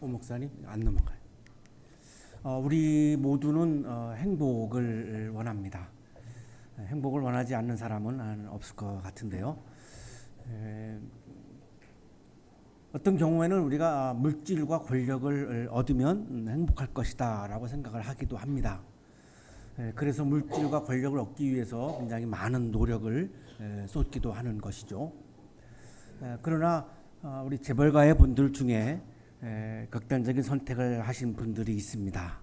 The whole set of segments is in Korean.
오 목사님 안 넘어가요. 우리 모두는 행복을 원합니다. 행복을 원하지 않는 사람은 없을 것 같은데요. 어떤 경우에는 우리가 물질과 권력을 얻으면 행복할 것이다 라고 생각을 하기도 합니다. 그래서 물질과 권력을 얻기 위해서 굉장히 많은 노력을 쏟기도 하는 것이죠. 그러나 우리 재벌가의 분들 중에 극단적인 선택을 하신 분들이 있습니다.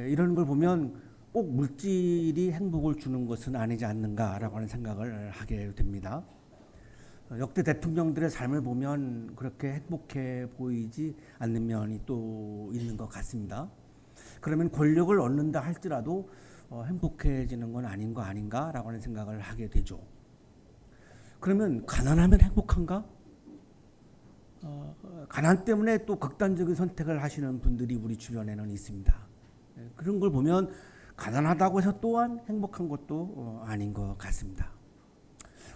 이런 걸 보면 꼭 물질이 행복을 주는 것은 아니지 않는가라고 하는 생각을 하게 됩니다. 역대 대통령들의 삶을 보면 그렇게 행복해 보이지 않는 면이 또 있는 것 같습니다. 그러면 권력을 얻는다 할지라도 행복해지는 건 아닌 거 아닌가라고 하는 생각을 하게 되죠. 그러면 가난하면 행복한가? 가난 때문에 또 극단적인 선택을 하시는 분들이 우리 주변에는 있습니다. 그런 걸 보면 가난하다고 해서 또한 행복한 것도 아닌 것 같습니다.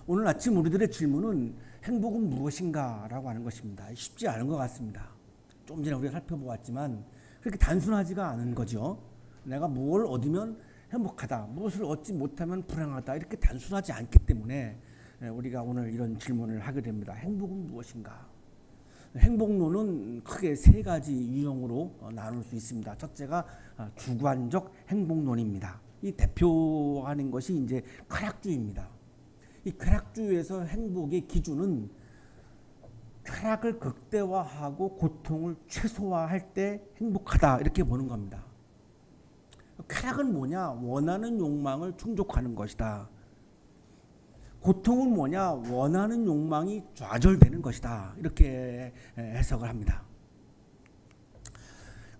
오늘 아침 우리들의 질문은 행복은 무엇인가 라고 하는 것입니다. 쉽지 않은 것 같습니다. 좀 전에 우리가 살펴보았지만 그렇게 단순하지가 않은 거죠. 내가 무엇을 얻으면 행복하다, 무엇을 얻지 못하면 불행하다, 이렇게 단순하지 않기 때문에 우리가 오늘 이런 질문을 하게 됩니다. 행복은 무엇인가? 행복론은 크게 세 가지 유형으로 나눌 수 있습니다. 첫째가 주관적 행복론입니다. 이 대표하는 것이 이제 쾌락주의입니다. 이 쾌락주의에서 행복의 기준은 쾌락을 극대화하고 고통을 최소화할 때 행복하다, 이렇게 보는 겁니다. 쾌락은 뭐냐? 원하는 욕망을 충족하는 것이다. 고통은 뭐냐? 원하는 욕망이 좌절되는 것이다, 이렇게 해석을 합니다.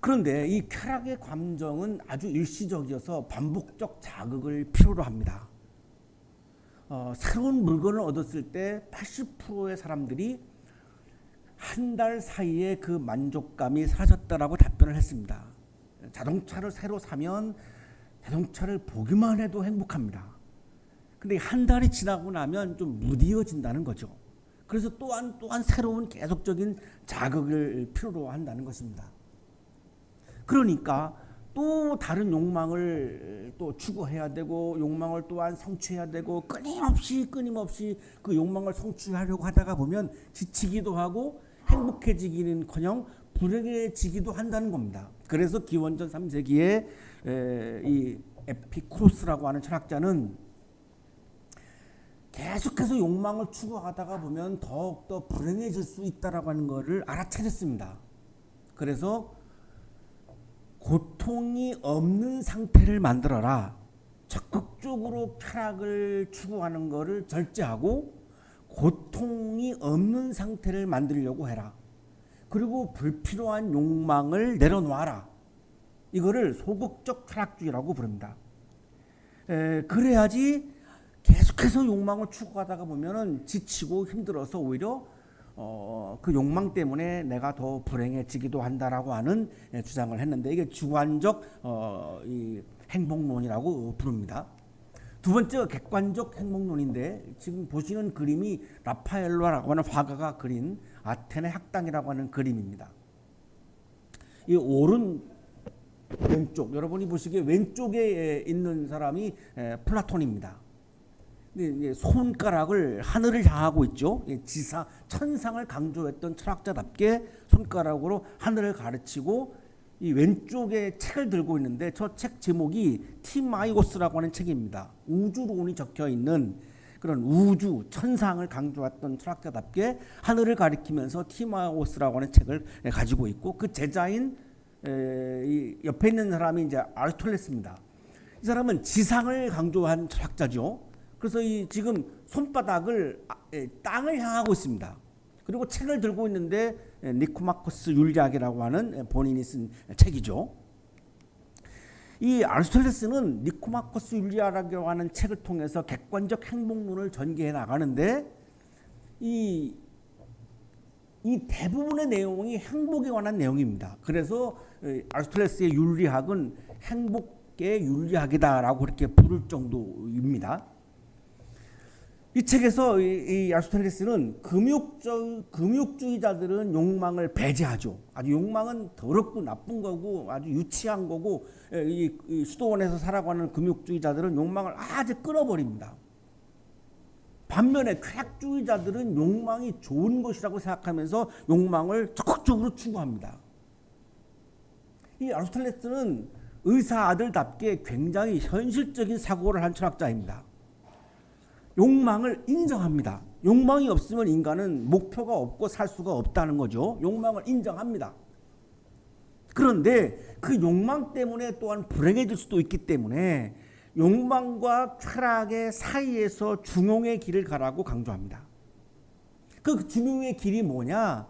그런데 이 쾌락의 감정은 아주 일시적이어서 반복적 자극을 필요로 합니다. 새로운 물건을 얻었을 때 80%의 사람들이 한 달 사이에 그 만족감이 사라졌다라고 답변을 했습니다. 자동차를 새로 사면 자동차를 보기만 해도 행복합니다. 근데 한 달이 지나고 나면 좀 무디어진다는 거죠. 그래서 또한 새로운 계속적인 자극을 필요로 한다는 것입니다. 그러니까 또 다른 욕망을 또 추구해야 되고, 욕망을 또한 성취해야 되고, 끊임없이 그 욕망을 성취하려고 하다가 보면 지치기도 하고 행복해지기는커녕 불행해지기도 한다는 겁니다. 그래서 기원전 3세기에 이 에피쿠로스라고 하는 철학자는 계속해서 욕망을 추구하다가 보면 더욱더 불행해질 수 있다라고 하는 것을 알아차렸습니다. 그래서 고통이 없는 상태를 만들어라. 적극적으로 쾌락을 추구하는 것을 절제하고 고통이 없는 상태를 만들려고 해라. 그리고 불필요한 욕망을 내려놓아라. 이거를 소극적 쾌락주의라고 부릅니다. 그래야지 계속해서 욕망을 추구하다가 보면은 지치고 힘들어서 오히려 그 욕망 때문에 내가 더 불행해지기도 한다라고 하는 주장을 했는데, 이게 주관적 이 행복론이라고 부릅니다. 두 번째가 객관적 행복론인데, 지금 보시는 그림이 라파엘로라고 하는 화가가 그린 아테네 학당이라고 하는 그림입니다. 이 오른 왼쪽, 여러분이 보시기에 왼쪽에 있는 사람이 플라톤입니다. 손가락을 하늘을 향하고 있죠. 지상, 천상을 강조했던 철학자답게 손가락으로 하늘을 가르치고 이 왼쪽에 책을 들고 있는데, 저 책 제목이 티마이오스라고 하는 책입니다. 우주론이 적혀 있는 그런 우주, 천상을 강조했던 철학자답게 하늘을 가리키면서 티마이오스라고 하는 책을 가지고 있고, 그 제자인 이 옆에 있는 사람이 이제 아리스토텔레스입니다. 이 사람은 지상을 강조한 철학자죠. 그래서 이 지금 손바닥을 땅을 향하고 있습니다. 그리고 책을 들고 있는데 니코마코스 율리학이라고 하는 본인이 쓴 책이죠. 이 아리스토텔레스는 니코마코스 율리학이라고 하는 책을 통해서 객관적 행복론을 전개해 나가는데, 이 대부분의 내용이 행복에 관한 내용입니다. 그래서 아리스토텔레스의 율리학은 행복의 율리학이다라고 그렇게 부를 정도입니다. 이 책에서 이 아리스토텔레스는 금욕주의자들은 욕망을 배제하죠. 아주 욕망은 더럽고 나쁜 거고 아주 유치한 거고, 이 수도원에서 살아가는 금욕주의자들은 욕망을 아주 끊어버립니다. 반면에 쾌락주의자들은 욕망이 좋은 것이라고 생각하면서 욕망을 적극적으로 추구합니다. 이 아리스토텔레스는 의사 아들답게 굉장히 현실적인 사고를 한 철학자입니다. 욕망을 인정합니다. 욕망이 없으면 인간은 목표가 없고 살 수가 없다는 거죠. 욕망을 인정합니다. 그런데 그 욕망 때문에 또한 불행해질 수도 있기 때문에 욕망과 쾌락의 사이에서 중용의 길을 가라고 강조합니다. 그 중용의 길이 뭐냐?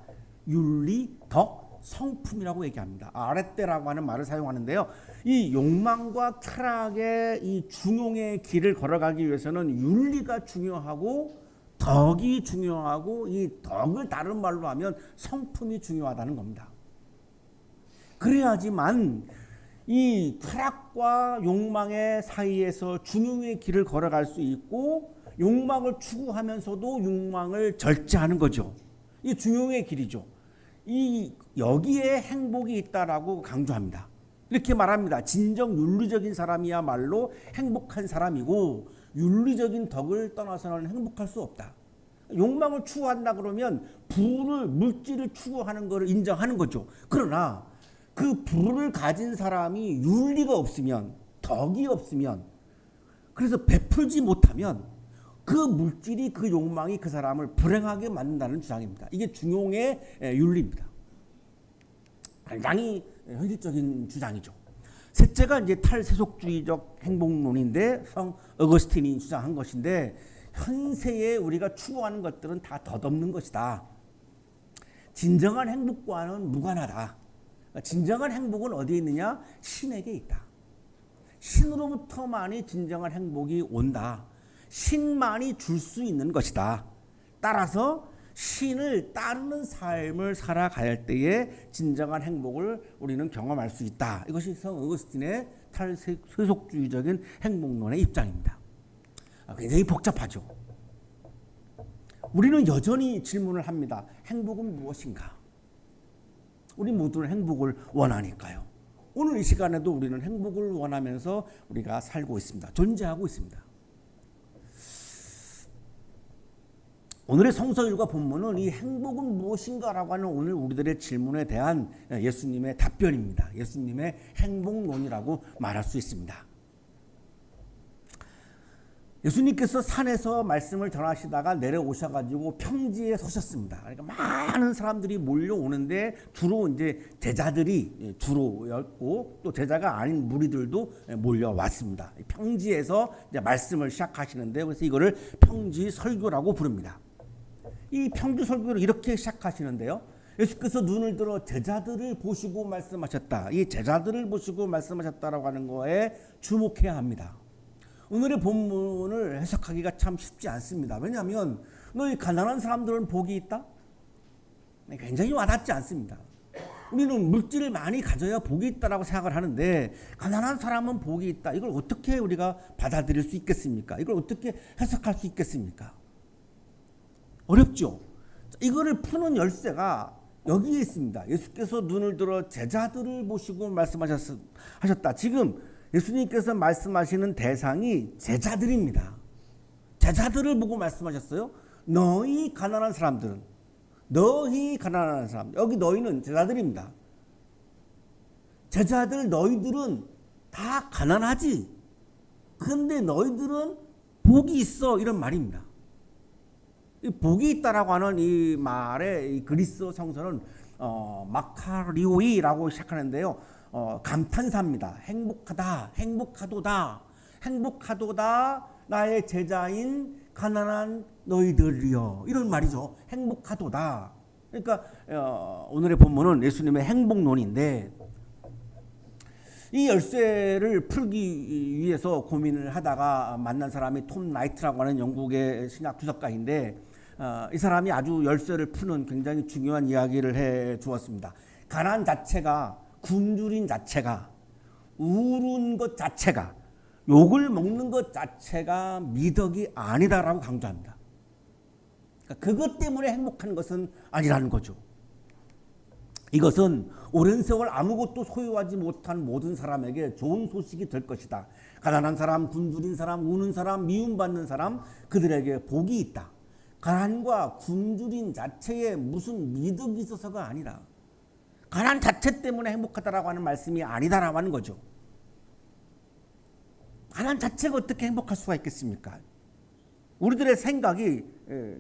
윤리, 덕, 성품이라고 얘기합니다. 아레떼라고 하는 말을 사용하는데요. 이 욕망과 쾌락의 이 중용의 길을 걸어가기 위해서는 윤리가 중요하고 덕이 중요하고, 이 덕을 다른 말로 하면 성품이 중요하다는 겁니다. 그래야지만 이 쾌락과 욕망의 사이에서 중용의 길을 걸어갈 수 있고, 욕망을 추구하면서도 욕망을 절제하는 거죠. 이 중용의 길이죠. 여기에 행복이 있다라고 강조합니다. 이렇게 말합니다. 진정 윤리적인 사람이야말로 행복한 사람이고, 윤리적인 덕을 떠나서는 행복할 수 없다. 욕망을 추구한다 그러면 물질을 추구하는 것을 인정하는 거죠. 그러나 그 부를 가진 사람이 윤리가 없으면, 덕이 없으면, 그래서 베풀지 못하면 그 물질이, 그 욕망이 그 사람을 불행하게 만든다는 주장입니다. 이게 중용의 윤리입니다. 굉장히 현실적인 주장이죠. 셋째가 이제 탈세속주의적 행복론인데, 성 어거스틴이 주장한 것인데, 현세에 우리가 추구하는 것들은 다 덧없는 것이다. 진정한 행복과는 무관하다. 진정한 행복은 어디에 있느냐? 신에게 있다. 신으로부터만이 진정한 행복이 온다. 신만이 줄 수 있는 것이다. 따라서 신을 따르는 삶을 살아갈 때에 진정한 행복을 우리는 경험할 수 있다. 이것이 성 어거스틴의 탈세속주의적인 행복론의 입장입니다. 굉장히 복잡하죠. 우리는 여전히 질문을 합니다. 행복은 무엇인가? 우리 모두는 행복을 원하니까요. 오늘 이 시간에도 우리는 행복을 원하면서 우리가 살고 있습니다. 존재하고 있습니다. 오늘의 성서일과 본문은 이 행복은 무엇인가라고 하는 오늘 우리들의 질문에 대한 예수님의 답변입니다. 예수님의 행복론이라고 말할 수 있습니다. 예수님께서 산에서 말씀을 전하시다가 내려오셔가지고 평지에 서셨습니다. 그러니까 많은 사람들이 몰려오는데 주로 이제 제자들이 주로였고, 또 제자가 아닌 무리들도 몰려왔습니다. 평지에서 이제 말씀을 시작하시는데, 그래서 이거를 평지 설교라고 부릅니다. 이 평지 설교를 이렇게 시작하시는데요. 예수께서 눈을 들어 제자들을 보시고 말씀하셨다. 이 제자들을 보시고 말씀하셨다라고 하는 거에 주목해야 합니다. 오늘의 본문을 해석하기가 참 쉽지 않습니다. 왜냐하면 너희 가난한 사람들은 복이 있다? 굉장히 와닿지 않습니다. 우리는 물질을 많이 가져야 복이 있다라고 생각을 하는데, 가난한 사람은 복이 있다. 이걸 어떻게 우리가 받아들일 수 있겠습니까? 이걸 어떻게 해석할 수 있겠습니까? 어렵죠. 이거를 푸는 열쇠가 여기에 있습니다. 예수께서 눈을 들어 제자들을 보시고 말씀하셨다. 지금 예수님께서 말씀하시는 대상이 제자들입니다. 제자들을 보고 말씀하셨어요. 너희 가난한 사람들은, 너희 가난한 사람, 여기 너희는 제자들입니다. 제자들 너희들은 다 가난하지. 그런데 너희들은 복이 있어, 이런 말입니다. 이 복이 있다라고 하는 이 말의 이 그리스 성서는 마카리오이라고 시작하는데요. 감탄사입니다. 행복하다, 행복하도다, 행복하도다, 나의 제자인 가난한 너희들이여, 이런 말이죠. 행복하도다. 그러니까 오늘의 본문은 예수님의 행복론인데, 이 열쇠를 풀기 위해서 고민을 하다가 만난 사람이 톰 라이트라고 하는 영국의 신학 주석가인데, 이 사람이 아주 열쇠를 푸는 굉장히 중요한 이야기를 해 주었습니다. 가난 자체가, 굶주린 자체가, 우는 것 자체가, 욕을 먹는 것 자체가 미덕이 아니다라고 강조합니다. 그러니까 그것 때문에 행복한 것은 아니라는 거죠. 이것은 오랜 세월 아무것도 소유하지 못한 모든 사람에게 좋은 소식이 될 것이다. 가난한 사람, 굶주린 사람, 우는 사람, 미움받는 사람, 그들에게 복이 있다. 가난과 굶주림 자체에 무슨 미덕이 있어서가 아니라 가난 자체 때문에 행복하다라고 하는 말씀이 아니다라고 하는 거죠. 가난 자체가 어떻게 행복할 수가 있겠습니까? 우리들의 생각이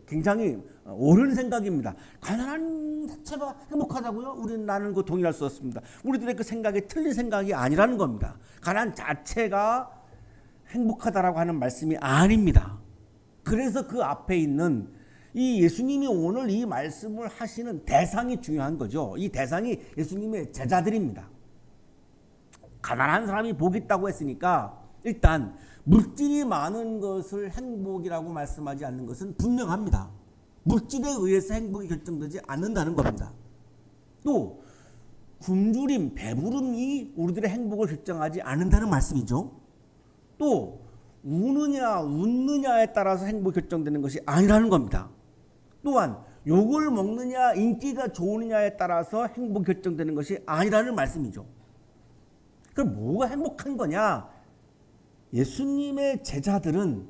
굉장히 옳은 생각입니다. 가난한 자체가 행복하다고요? 우리는 나는 그 동의할 수 없습니다. 우리들의 그 생각이 틀린 생각이 아니라는 겁니다. 가난 자체가 행복하다라고 하는 말씀이 아닙니다. 그래서 그 앞에 있는 이 예수님이 오늘 이 말씀을 하시는 대상이 중요한 거죠. 이 대상이 예수님의 제자들입니다. 가난한 사람이 복이 있다고 했으니까 일단 물질이 많은 것을 행복이라고 말씀하지 않는 것은 분명합니다. 물질에 의해서 행복이 결정되지 않는다는 겁니다. 또 굶주림, 배부름이 우리들의 행복을 결정하지 않는다는 말씀이죠. 또 우느냐 웃느냐에 따라서 행복이 결정되는 것이 아니라는 겁니다. 또한 욕을 먹느냐 인기가 좋으느냐에 따라서 행복이 결정되는 것이 아니라는 말씀이죠. 그럼 뭐가 행복한 거냐? 예수님의 제자들은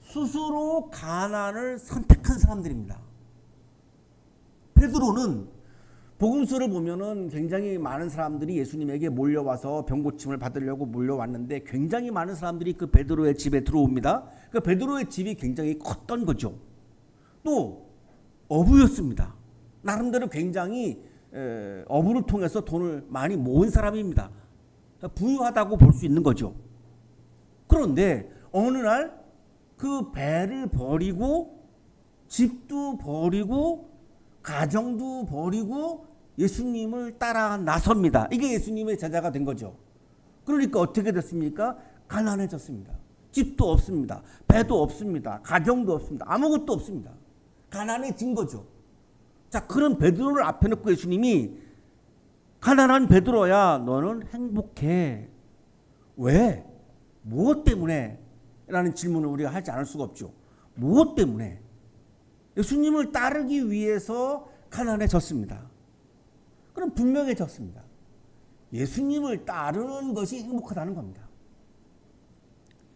스스로 가난을 선택한 사람들입니다. 베드로는 복음서를 보면은 굉장히 많은 사람들이 예수님에게 몰려와서 병고침을 받으려고 몰려왔는데 굉장히 많은 사람들이 그 베드로의 집에 들어옵니다. 그 베드로의 집이 굉장히 컸던 거죠. 또 어부였습니다. 나름대로 굉장히 어부를 통해서 돈을 많이 모은 사람입니다. 부유하다고 볼 수 있는 거죠. 그런데 어느 날 그 배를 버리고 집도 버리고 가정도 버리고 예수님을 따라 나섭니다. 이게 예수님의 제자가 된 거죠. 그러니까 어떻게 됐습니까? 가난해졌습니다. 집도 없습니다. 배도 없습니다. 가정도 없습니다. 아무것도 없습니다. 가난해진 거죠. 자, 그런 베드로를 앞에 놓고 예수님이 가난한 베드로야, 너는 행복해. 왜? 무엇 때문에? 라는 질문을 우리가 하지 않을 수가 없죠. 무엇 때문에? 예수님을 따르기 위해서 가난해졌습니다. 그럼 분명해졌습니다. 예수님을 따르는 것이 행복하다는 겁니다.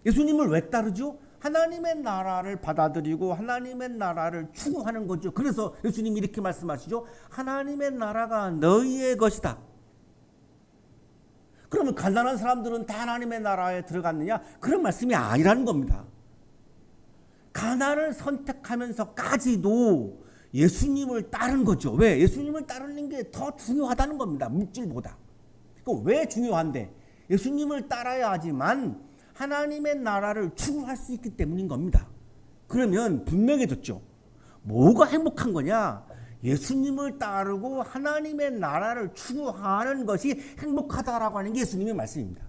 예수님을 왜 따르죠? 하나님의 나라를 받아들이고 하나님의 나라를 추구하는 거죠. 그래서 예수님이 이렇게 말씀하시죠. 하나님의 나라가 너희의 것이다. 그러면 가난한 사람들은 다 하나님의 나라에 들어갔느냐? 그런 말씀이 아니라는 겁니다. 가난을 선택하면서까지도 예수님을 따른 거죠. 왜? 예수님을 따르는 게 더 중요하다는 겁니다. 물질보다. 왜 중요한데? 예수님을 따라야 하지만 하나님의 나라를 추구할 수 있기 때문인 겁니다. 그러면 분명해졌죠. 뭐가 행복한 거냐? 예수님을 따르고 하나님의 나라를 추구하는 것이 행복하다라고 하는 게 예수님의 말씀입니다.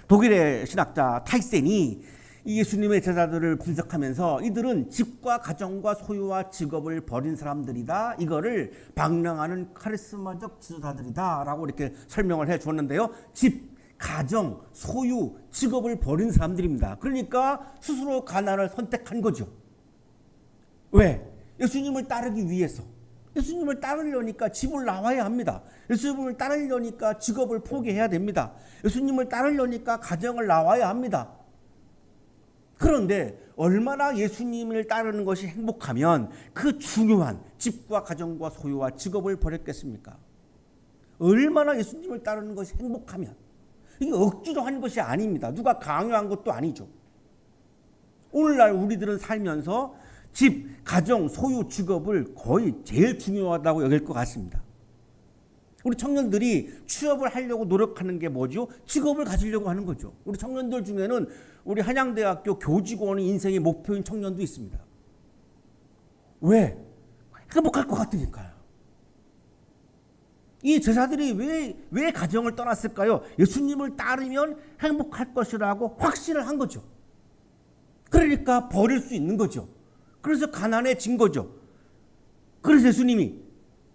독일의 신학자 타이센이 예수님의 제자들을 분석하면서 이들은 집과 가정과 소유와 직업을 버린 사람들이다. 이거를 방랑하는 카리스마적 지도자들이다 라고 이렇게 설명을 해 주었는데요. 집, 가정, 소유, 직업을 버린 사람들입니다. 그러니까 스스로 가난을 선택한 거죠. 왜? 예수님을 따르기 위해서. 예수님을 따르려니까 집을 나와야 합니다. 예수님을 따르려니까 직업을 포기해야 됩니다. 예수님을 따르려니까 가정을 나와야 합니다. 그런데 얼마나 예수님을 따르는 것이 행복하면 그 중요한 집과 가정과 소유와 직업을 버렸겠습니까? 얼마나 예수님을 따르는 것이 행복하면. 이게 억지로 한 것이 아닙니다. 누가 강요한 것도 아니죠. 오늘날 우리들은 살면서 집, 가정, 소유, 직업을 거의 제일 중요하다고 여길 것 같습니다. 우리 청년들이 취업을 하려고 노력하는 게 뭐죠? 직업을 가지려고 하는 거죠. 우리 청년들 중에는 우리 한양대학교 교직원이 인생의 목표인 청년도 있습니다. 왜? 행복할 것 같으니까요. 이 제자들이 왜 가정을 떠났을까요? 예수님을 따르면 행복할 것이라고 확신을 한 거죠. 그러니까 버릴 수 있는 거죠. 그래서 가난해진 거죠. 그래서 예수님이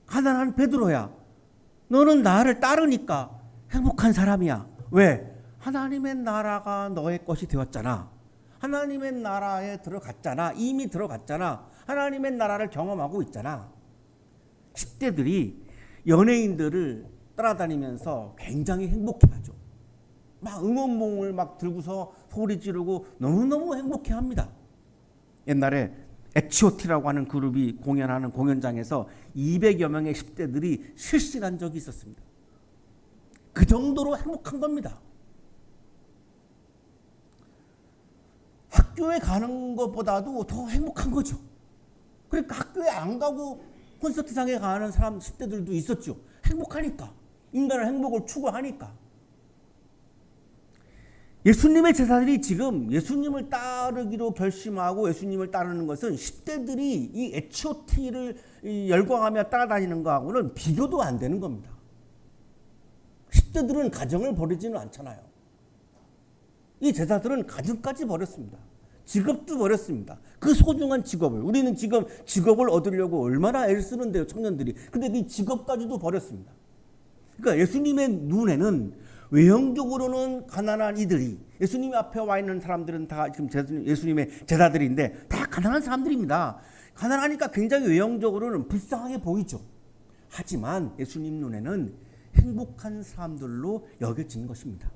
가난한 베드로야, 너는 나를 따르니까 행복한 사람이야. 왜? 하나님의 나라가 너의 것이 되었잖아. 하나님의 나라에 들어갔잖아. 이미 들어갔잖아. 하나님의 나라를 경험하고 있잖아. 10대들이 연예인들을 따라다니면서 굉장히 행복해하죠. 막 응원봉을 막 들고서 소리 지르고 너무너무 행복해합니다. 옛날에 H.O.T라고 하는 그룹이 공연하는 공연장에서 200여 명의 10대들이 실신한 적이 있었습니다. 그 정도로 행복한 겁니다. 학교에 가는 것보다도 더 행복한 거죠. 그러니까 학교에 안 가고 콘서트장에 가는 사람 10대들도 있었죠. 행복하니까. 인간의 행복을 추구하니까. 예수님의 제자들이 지금 예수님을 따르기로 결심하고 예수님을 따르는 것은 10대들이 이 H.O.T를 열광하며 따라다니는 것하고는 비교도 안 되는 겁니다. 10대들은 가정을 버리지는 않잖아요. 이 제자들은 가정까지 버렸습니다. 직업도 버렸습니다. 그 소중한 직업을. 우리는 지금 직업을 얻으려고 얼마나 애를 쓰는데요, 청년들이. 근데 이 직업까지도 버렸습니다. 그러니까 예수님의 눈에는 외형적으로는 가난한 이들이, 예수님 앞에 와 있는 사람들은 다 지금 예수님의 제자들인데 다 가난한 사람들입니다. 가난하니까 굉장히 외형적으로는 불쌍하게 보이죠. 하지만 예수님 눈에는 행복한 사람들로 여겨진 것입니다.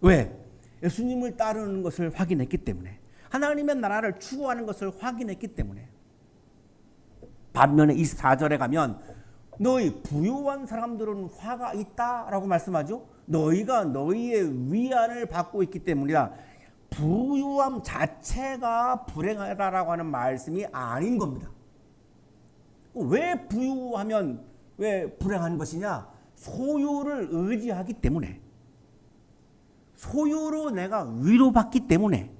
왜? 예수님을 따르는 것을 확인했기 때문에, 하나님의 나라를 추구하는 것을 확인했기 때문에. 반면에 24절에 가면 너희 부유한 사람들은 화가 있다라고 말씀하죠. 너희가 너희의 위안을 받고 있기 때문이다. 부유함 자체가 불행하다라고 하는 말씀이 아닌 겁니다. 왜 부유하면 왜 불행한 것이냐? 소유를 의지하기 때문에, 소유로 내가 위로받기 때문에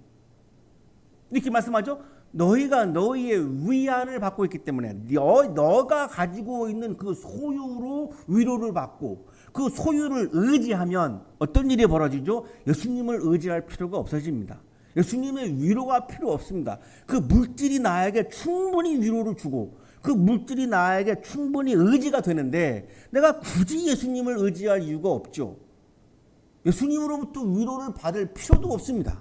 이렇게 말씀하죠. 너희가 너희의 위안을 받고 있기 때문에, 너가 가지고 있는 그 소유로 위로를 받고 그 소유를 의지하면 어떤 일이 벌어지죠? 예수님을 의지할 필요가 없어집니다. 예수님의 위로가 필요 없습니다. 그 물질이 나에게 충분히 위로를 주고 그 물질이 나에게 충분히 의지가 되는데 내가 굳이 예수님을 의지할 이유가 없죠. 예수님으로부터 위로를 받을 필요도 없습니다.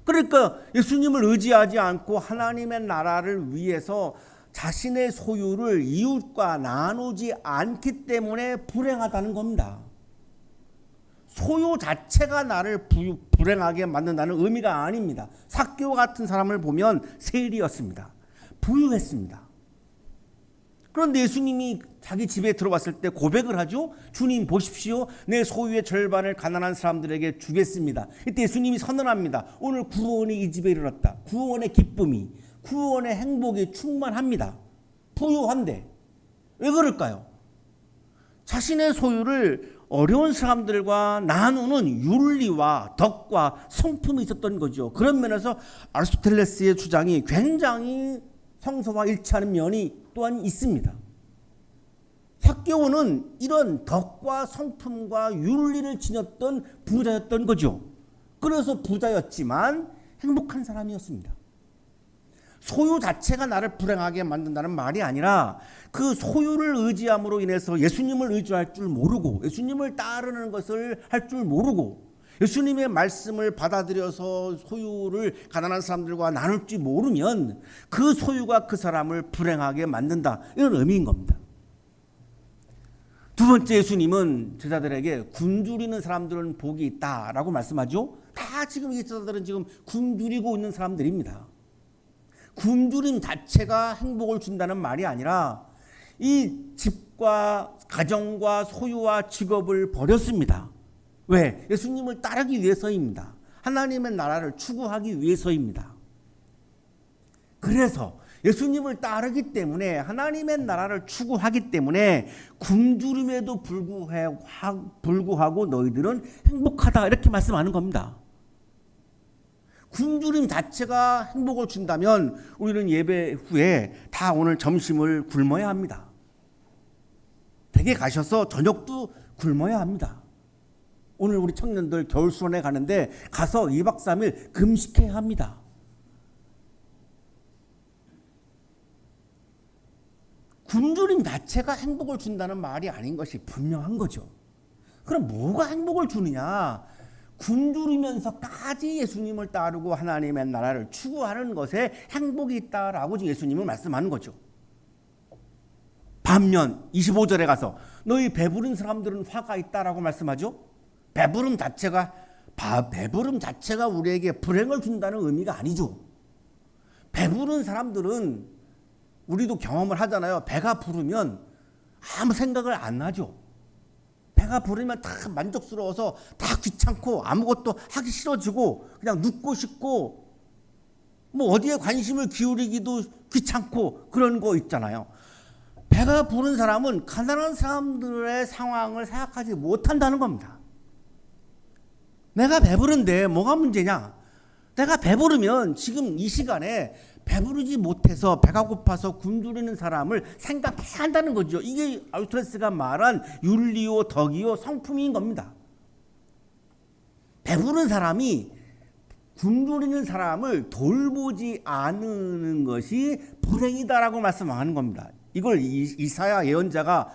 그러니까 예수님을 의지하지 않고 하나님의 나라를 위해서 자신의 소유를 이웃과 나누지 않기 때문에 불행하다는 겁니다. 소유 자체가 나를 불행하게 만든다는 의미가 아닙니다. 삭개오 같은 사람을 보면 세리였습니다. 부유했습니다. 그런데 예수님이 자기 집에 들어왔을 때 고백을 하죠. 주님 보십시오. 내 소유의 절반을 가난한 사람들에게 주겠습니다. 이때 예수님이 선언합니다. 오늘 구원이 이 집에 이르렀다. 구원의 기쁨이, 구원의 행복이 충만합니다. 부유한데. 왜 그럴까요? 자신의 소유를 어려운 사람들과 나누는 윤리와 덕과 성품이 있었던 거죠. 그런 면에서 아리스토텔레스의 주장이 굉장히 성서와 일치하는 면이 또한 있습니다. 삭개오는 이런 덕과 성품과 윤리를 지녔던 부자였던 거죠. 그래서 부자였지만 행복한 사람이었습니다. 소유 자체가 나를 불행하게 만든다는 말이 아니라 그 소유를 의지함으로 인해서 예수님을 의지할 줄 모르고 예수님을 따르는 것을 할 줄 모르고 예수님의 말씀을 받아들여서 소유를 가난한 사람들과 나눌 줄 모르면 그 소유가 그 사람을 불행하게 만든다. 이런 의미인 겁니다. 두 번째, 예수님은 제자들에게 굶주리는 사람들은 복이 있다라고 말씀하죠. 다 지금 이 제자들은 지금 굶주리고 있는 사람들입니다. 굶주림 자체가 행복을 준다는 말이 아니라 이 집과 가정과 소유와 직업을 버렸습니다. 왜? 예수님을 따르기 위해서입니다. 하나님의 나라를 추구하기 위해서입니다. 그래서 예수님을 따르기 때문에 하나님의 나라를 추구하기 때문에 굶주림에도 불구하고 너희들은 행복하다 이렇게 말씀하는 겁니다. 굶주림 자체가 행복을 준다면 우리는 예배 후에 다 오늘 점심을 굶어야 합니다. 댁에 가셔서 저녁도 굶어야 합니다. 오늘 우리 청년들 겨울수련회 가는데 가서 2박 3일 금식해야 합니다. 굶주림 자체가 행복을 준다는 말이 아닌 것이 분명한 거죠. 그럼 뭐가 행복을 주느냐? 굶주리면서까지 예수님을 따르고 하나님의 나라를 추구하는 것에 행복이 있다라고 예수님은 말씀하는 거죠. 반면 25절에 가서 너희 배부른 사람들은 화가 있다라고 말씀하죠. 배부름 자체가 우리에게 불행을 준다는 의미가 아니죠. 배부른 사람들은 우리도 경험을 하잖아요. 배가 부르면 아무 생각을 안 하죠. 배가 부르면 다 만족스러워서 다 귀찮고 아무것도 하기 싫어지고 그냥 눕고 싶고 뭐 어디에 관심을 기울이기도 귀찮고 그런 거 있잖아요. 배가 부른 사람은 가난한 사람들의 상황을 생각하지 못한다는 겁니다. 내가 배부른데 뭐가 문제냐? 내가 배부르면 지금 이 시간에 배부르지 못해서 배가 고파서 굶주리는 사람을 생각해야 한다는 거죠. 이게 아리스토텔레스가 말한 윤리요 덕이요 성품인 겁니다. 배부른 사람이 굶주리는 사람을 돌보지 않는 것이 불행이다라고 말씀하는 겁니다. 이걸 이사야 예언자가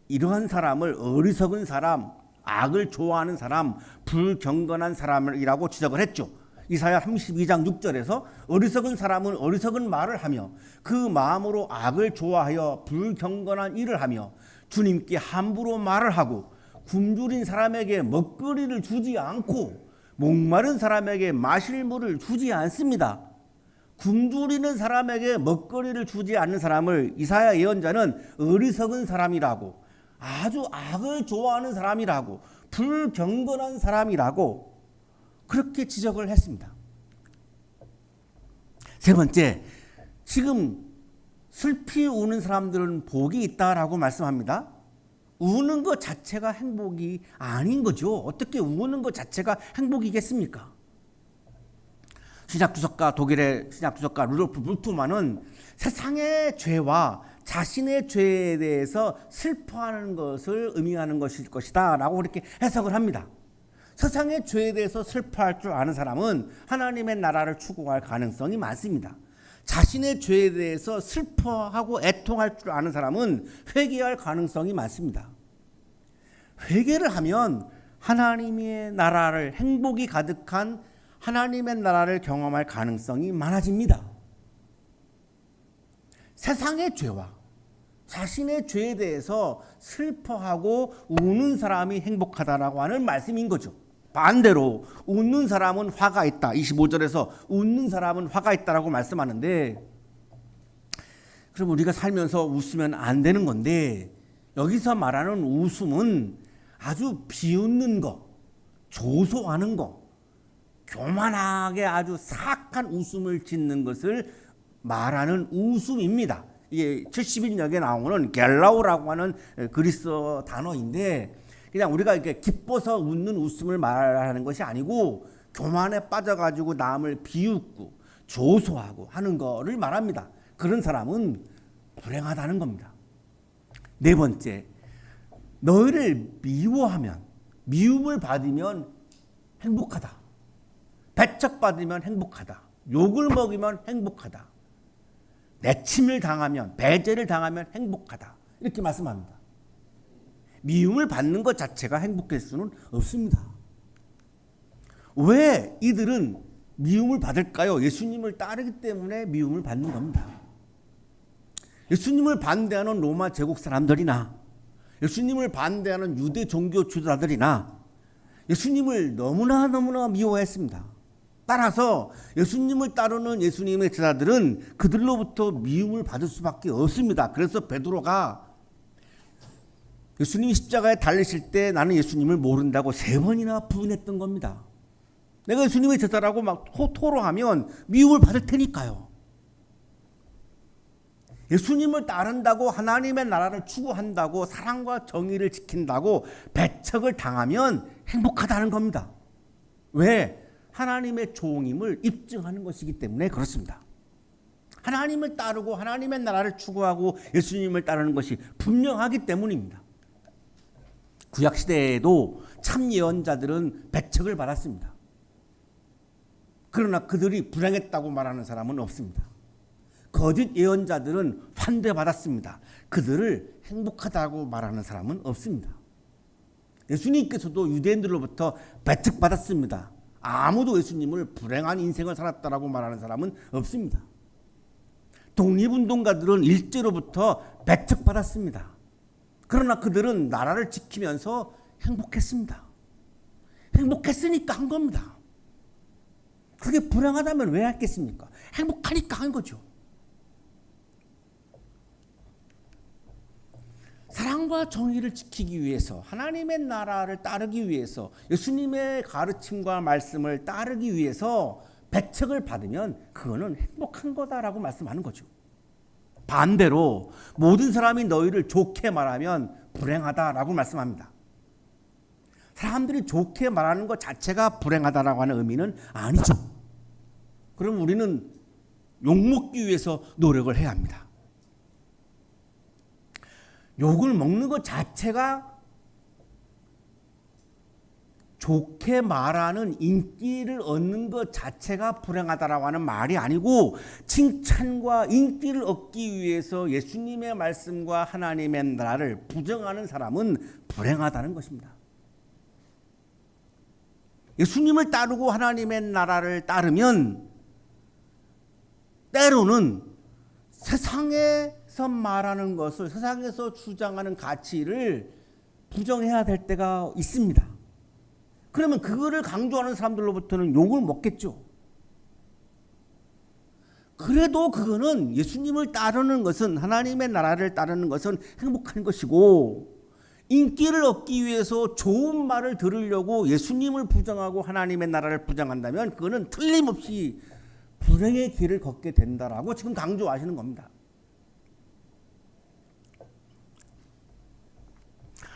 이러한 사람을 어리석은 사람, 악을 좋아하는 사람, 불경건한 사람이라고 지적을 했죠. 이사야 32장 6절에서 어리석은 사람은 어리석은 말을 하며 그 마음으로 악을 좋아하여 불경건한 일을 하며 주님께 함부로 말을 하고 굶주린 사람에게 먹거리를 주지 않고 목마른 사람에게 마실 물을 주지 않습니다. 굶주리는 사람에게 먹거리를 주지 않는 사람을 이사야 예언자는 어리석은 사람이라고, 아주 악을 좋아하는 사람이라고, 불경건한 사람이라고 그렇게 지적을 했습니다. 세 번째, 지금 슬피 우는 사람들은 복이 있다라고 말씀합니다. 우는 것 자체가 행복이 아닌 거죠. 어떻게 우는 것 자체가 행복이겠습니까? 독일의 신약주석가 루돌프 물투만은 세상의 죄와 자신의 죄에 대해서 슬퍼하는 것을 의미하는 것일 것이다 라고 그렇게 해석을 합니다. 세상의 죄에 대해서 슬퍼할 줄 아는 사람은 하나님의 나라를 추구할 가능성이 많습니다. 자신의 죄에 대해서 슬퍼하고 애통할 줄 아는 사람은 회개할 가능성이 많습니다. 회개를 하면 하나님의 나라를, 행복이 가득한 하나님의 나라를 경험할 가능성이 많아집니다. 세상의 죄와 자신의 죄에 대해서 슬퍼하고 우는 사람이 행복하다라고 하는 말씀인 거죠. 반대로 웃는 사람은 화가 있다. 25절에서 웃는 사람은 화가 있다라고 말씀하는데, 그럼 우리가 살면서 웃으면 안 되는 건데, 여기서 말하는 웃음은 아주 비웃는 거, 조소하는 거, 교만하게 아주 사악한 웃음을 짓는 것을 말하는 웃음입니다. 이게 70인역에 나오는 겔라오라고 하는 그리스어 단어인데, 그냥 우리가 이렇게 기뻐서 웃는 웃음을 말하는 것이 아니고 교만에 빠져가지고 남을 비웃고 조소하고 하는 거를 말합니다. 그런 사람은 불행하다는 겁니다. 네 번째, 너희를 미워하면, 미움을 받으면 행복하다. 배척받으면 행복하다. 욕을 먹으면 행복하다. 내침을 당하면, 배제를 당하면 행복하다. 이렇게 말씀합니다. 미움을 받는 것 자체가 행복할 수는 없습니다. 왜 이들은 미움을 받을까요? 예수님을 따르기 때문에 미움을 받는 겁니다. 예수님을 반대하는 로마 제국 사람들이나 예수님을 반대하는 유대 종교 지도자들이나 예수님을 너무나 미워했습니다. 따라서 예수님을 따르는 예수님의 제자들은 그들로부터 미움을 받을 수밖에 없습니다. 그래서 베드로가 예수님이 십자가에 달리실 때 나는 예수님을 모른다고 3번이나 부인했던 겁니다. 내가 예수님의 제자라고 막 토로하면 미움을 받을 테니까요. 예수님을 따른다고, 하나님의 나라를 추구한다고, 사랑과 정의를 지킨다고 배척을 당하면 행복하다는 겁니다. 왜? 하나님의 종임을 입증하는 것이기 때문에 그렇습니다. 하나님을 따르고 하나님의 나라를 추구하고 예수님을 따르는 것이 분명하기 때문입니다. 구약시대에도 참 예언자들은 배척을 받았습니다. 그러나 그들이 불행했다고 말하는 사람은 없습니다. 거짓 예언자들은 환대받았습니다. 그들을 행복하다고 말하는 사람은 없습니다. 예수님께서도 유대인들로부터 배척받았습니다. 아무도 예수님을 불행한 인생을 살았다라고 말하는 사람은 없습니다. 독립운동가들은 일제로부터 배척받았습니다. 그러나 그들은 나라를 지키면서 행복했습니다. 행복했으니까 한 겁니다. 그게 불행하다면 왜 했겠습니까? 행복하니까 한 거죠. 사랑과 정의를 지키기 위해서, 하나님의 나라를 따르기 위해서, 예수님의 가르침과 말씀을 따르기 위해서 배척을 받으면 그거는 행복한 거다라고 말씀하는 거죠. 반대로 모든 사람이 너희를 좋게 말하면 불행하다라고 말씀합니다. 사람들이 좋게 말하는 것 자체가 불행하다라고 하는 의미는 아니죠. 그럼 우리는 욕먹기 위해서 노력을 해야 합니다. 욕을 먹는 것 자체가 좋게 말하는 인기를 얻는 것 자체가 불행하다라고 하는 말이 아니고, 칭찬과 인기를 얻기 위해서 예수님의 말씀과 하나님의 나라를 부정하는 사람은 불행하다는 것입니다. 예수님을 따르고 하나님의 나라를 따르면 때로는 세상에서 말하는 것을, 세상에서 주장하는 가치를 부정해야 될 때가 있습니다. 그러면 그거를 강조하는 사람들로부터는 욕을 먹겠죠. 그래도 그거는 예수님을 따르는 것은, 하나님의 나라를 따르는 것은 행복한 것이고, 인기를 얻기 위해서 좋은 말을 들으려고 예수님을 부정하고 하나님의 나라를 부정한다면 그거는 틀림없이 불행의 길을 걷게 된다라고 지금 강조하시는 겁니다.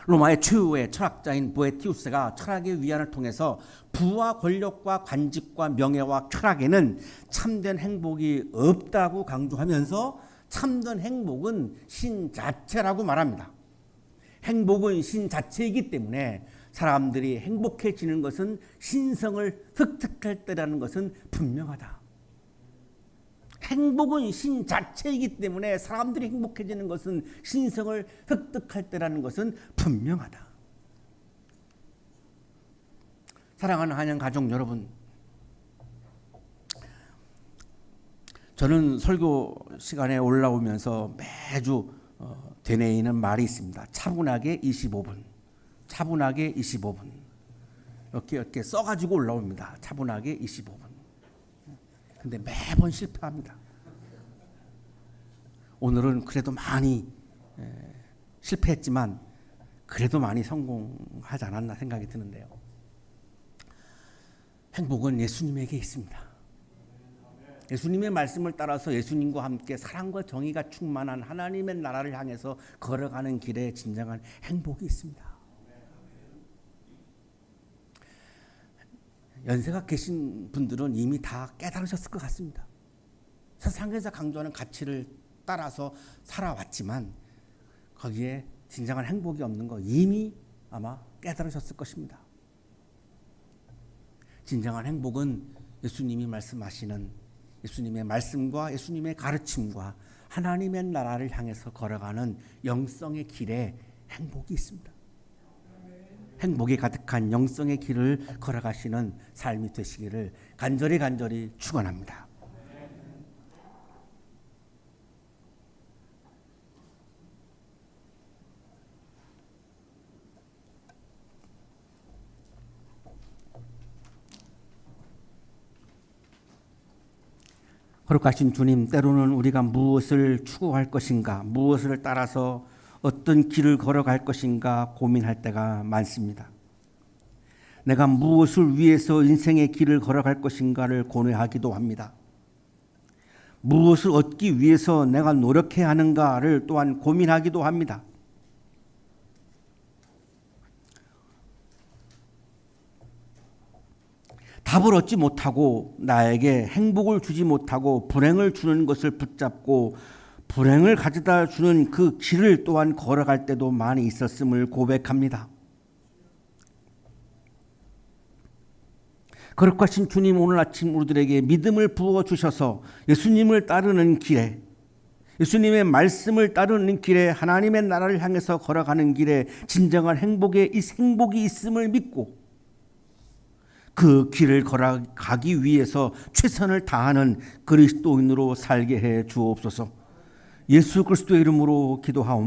로마의 최후의 철학자인 보에티우스가 철학의 위안을 통해서 부와 권력과 관직과 명예와 쾌락에는 참된 행복이 없다고 강조하면서 참된 행복은 신 자체라고 말합니다. 행복은 신 자체이기 때문에 사람들이 행복해지는 것은 신성을 획득할 때라는 것은 분명하다. 행복은 신 자체이기 때문에 사람들이 행복해지는 것은 신성을 획득할 때라는 것은 분명하다. 사랑하는 한양 가족 여러분, 저는 설교 시간에 올라오면서 매주 되뇌이는 말이 있습니다. 차분하게 25분, 차분하게 25분. 이렇게 써가지고 올라옵니다. 차분하게 25분. 근데 매번 실패합니다. 오늘은 그래도 많이 실패했지만 그래도 많이 성공하지 않았나 생각이 드는데요. 행복은 예수님에게 있습니다. 예수님의 말씀을 따라서 예수님과 함께 사랑과 정의가 충만한 하나님의 나라를 향해서 걸어가는 길에 진정한 행복이 있습니다. 연세가 계신 분들은 이미 다 깨달으셨을 것 같습니다. 세상에서 강조하는 가치를 따라서 살아왔지만 거기에 진정한 행복이 없는 거 이미 아마 깨달으셨을 것입니다. 진정한 행복은 예수님이 말씀하시는 예수님의 말씀과 예수님의 가르침과 하나님의 나라를 향해서 걸어가는 영성의 길에 행복이 있습니다. 행복이 가득한 영성의 길을 걸어가시는 삶이 되시기를 간절히 축원합니다. 거룩하신 주님, 때로는 우리가 무엇을 추구할 것인가, 무엇을 따라서 어떤 길을 걸어갈 것인가 고민할 때가 많습니다. 내가 무엇을 위해서 인생의 길을 걸어갈 것인가를 고뇌하기도 합니다. 무엇을 얻기 위해서 내가 노력해야 하는가를 또한 고민하기도 합니다. 답을 얻지 못하고 나에게 행복을 주지 못하고 불행을 주는 것을 붙잡고 불행을 가져다 주는 그 길을 또한 걸어갈 때도 많이 있었음을 고백합니다. 거룩하신 주님, 오늘 아침 우리들에게 믿음을 부어주셔서 예수님을 따르는 길에, 예수님의 말씀을 따르는 길에 하나님의 나라를 향해서 걸어가는 길에 진정한 행복이 있음을 믿고 그 길을 걸어가기 위해서 최선을 다하는 그리스도인으로 살게 해 주옵소서. 예수 그리스도의 이름으로 기도하옵나이다.